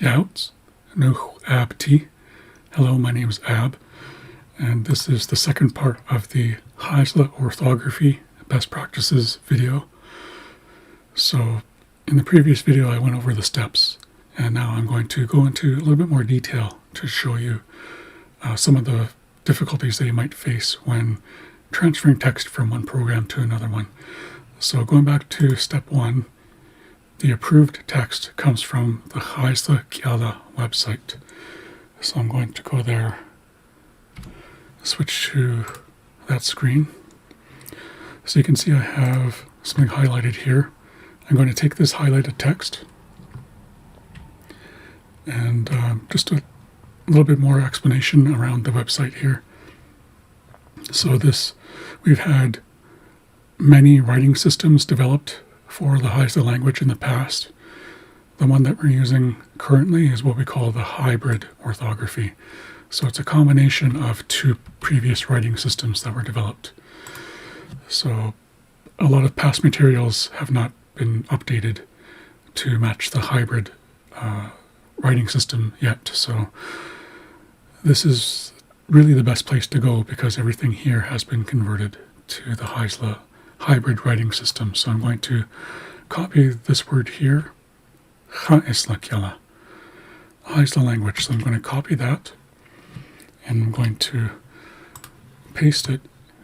Jouts, nu Ab T. Hello, my name is Ab, and this is the second part of the xa'isla orthography best practices video. So in the previous video I went over the steps, and now I'm going to go into a little bit more detail to show you some of the difficulties that you might face when transferring text from one program to another one. So going back to step 1, the approved text comes from the xa'isla website. So I'm going to go there, switch to that screen. So you can see I have something highlighted here. I'm going to take this highlighted text and just a little bit more explanation around the website here. So we've had many writing systems developed for the xa'isla language in the past. The one that we're using currently is what we call the hybrid orthography. So it's a combination of two previous writing systems that were developed. So a lot of past materials have not been updated to match the hybrid writing system yet. So this is really the best place to go because everything here has been converted to the xa'isla hybrid writing system. So I'm going to copy this word here, xa'isla, xa'isla language. So I'm going to copy that and I'm going to paste it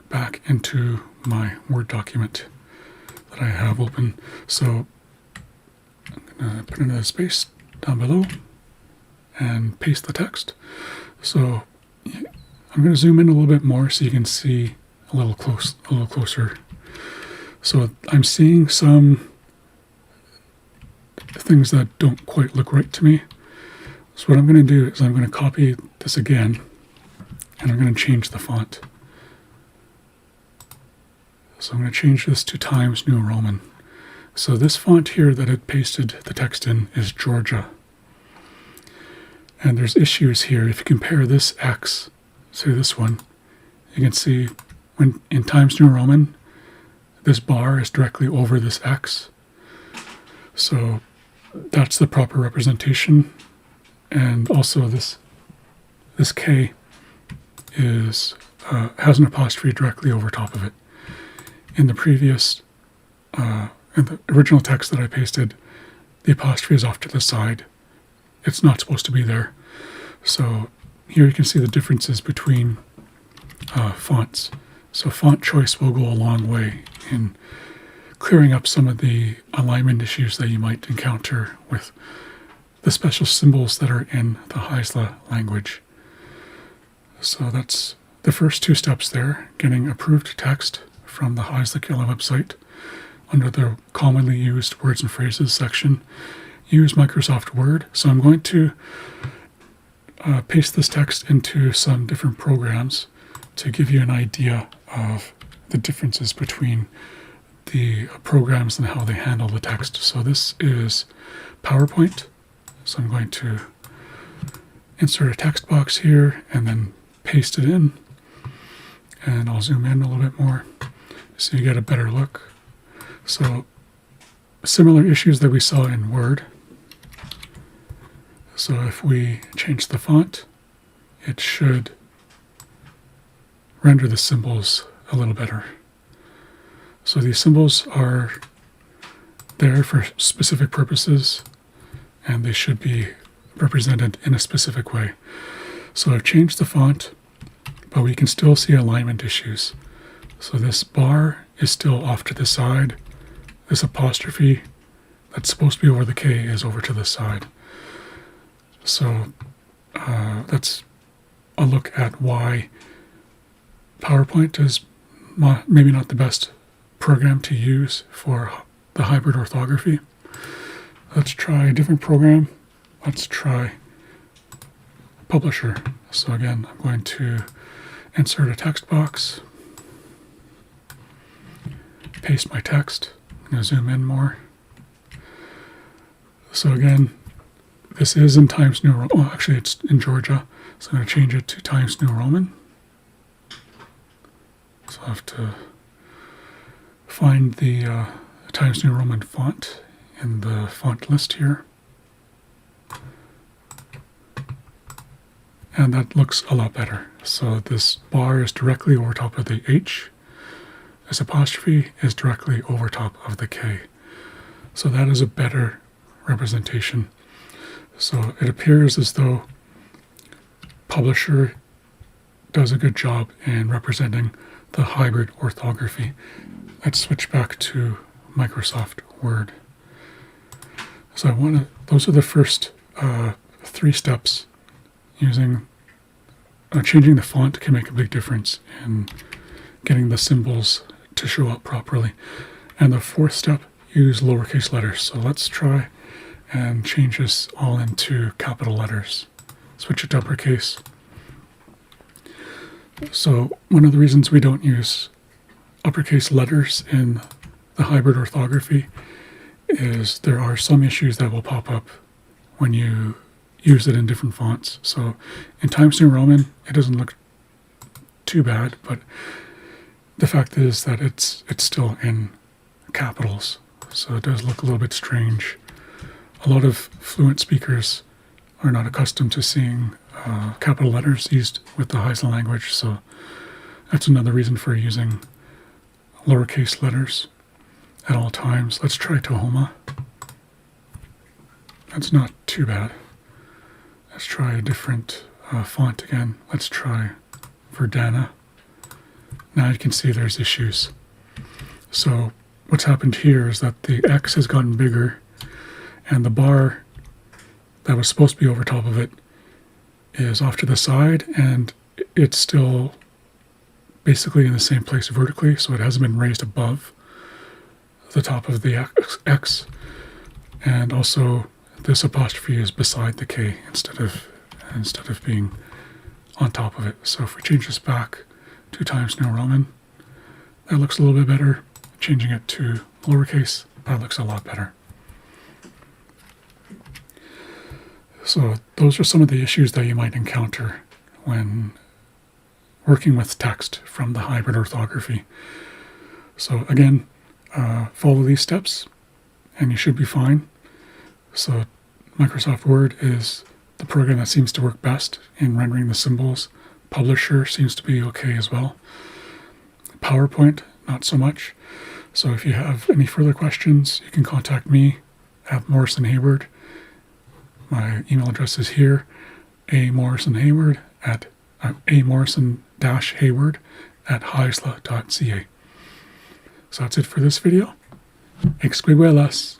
back into my Word document that I have open. So I'm going to put in a space down below and paste the text. So I'm going to zoom in a little bit more so you can see a little closer. So I'm seeing some things that don't quite look right to me. So what I'm going to do is I'm going to copy this again and I'm going to change the font. So I'm going to change this to Times New Roman. So this font here that it pasted the text in is Georgia. And there's issues here. If you compare this X to this one, you can see when in Times New Roman, this bar is directly over this X. So that's the proper representation. And also this K is has an apostrophe directly over top of it. In the previous, in the original text that I pasted, the apostrophe is off to the side. It's not supposed to be there. So here you can see the differences between fonts. So font choice will go a long way in clearing up some of the alignment issues that you might encounter with the special symbols that are in the xa'isla language. So that's the first two steps there, getting approved text from the xa'isla website under the commonly used words and phrases section. Use Microsoft Word. So I'm going to paste this text into some different programs to give you an idea of the differences between the programs and how they handle the text. So this is PowerPoint. So I'm going to insert a text box here and then paste it in. And I'll zoom in a little bit more so you get a better look. So similar issues that we saw in Word. So if we change the font, it should render the symbols a little better. So these symbols are there for specific purposes and they should be represented in a specific way. So I've changed the font, but we can still see alignment issues. So this bar is still off to the side. This apostrophe that's supposed to be over the K is over to the side. So that's a look at why PowerPoint is maybe not the best program to use for the hybrid orthography. Let's try a different program. Let's try Publisher. So again, I'm going to insert a text box, paste my text. I'm going to zoom in more. So again, this is in Times New Roman. Oh, actually it's in Georgia. So I'm going to change it to Times New Roman. So I have to find the Times New Roman font in the font list here. and that looks a lot better. So this bar is directly over top of the H. This apostrophe is directly over top of the K. So that is a better representation. So it appears as though Publisher does a good job in representing the hybrid orthography. Let's switch back to Microsoft Word. So those are the first 3 steps. Using changing the font can make a big difference in getting the symbols to show up properly. And the 4th step, use lowercase letters. So let's try and change this all into capital letters. Switch it to uppercase. So one of the reasons we don't use uppercase letters in the hybrid orthography is there are some issues that will pop up when you use it in different fonts. So in Times New Roman, it doesn't look too bad, but the fact is that it's still in capitals, so it does look a little bit strange. A lot of fluent speakers are not accustomed to seeing capital letters used with the xa'isla language, so that's another reason for using lowercase letters at all times. Let's try Tahoma. That's not too bad. Let's try a different font again. Let's try Verdana. Now you can see there's issues. So what's happened here is that the X has gotten bigger, and the bar that was supposed to be over top of it is off to the side, and it's still basically in the same place vertically, so it hasn't been raised above the top of the X. And also this apostrophe is beside the K instead of being on top of it. So if we change this back to Times New Roman, that looks a little bit better. Changing it to lowercase, that looks a lot better. So those are some of the issues that you might encounter when working with text from the hybrid orthography. So again, follow these steps and you should be fine. So Microsoft Word is the program that seems to work best in rendering the symbols. Publisher seems to be okay as well. PowerPoint, not so much. So if you have any further questions, you can contact me at Morrison Hayward. My email address is here, amorrison-hayward at xa'isla.ca. So that's it for this video. Exquiguelas.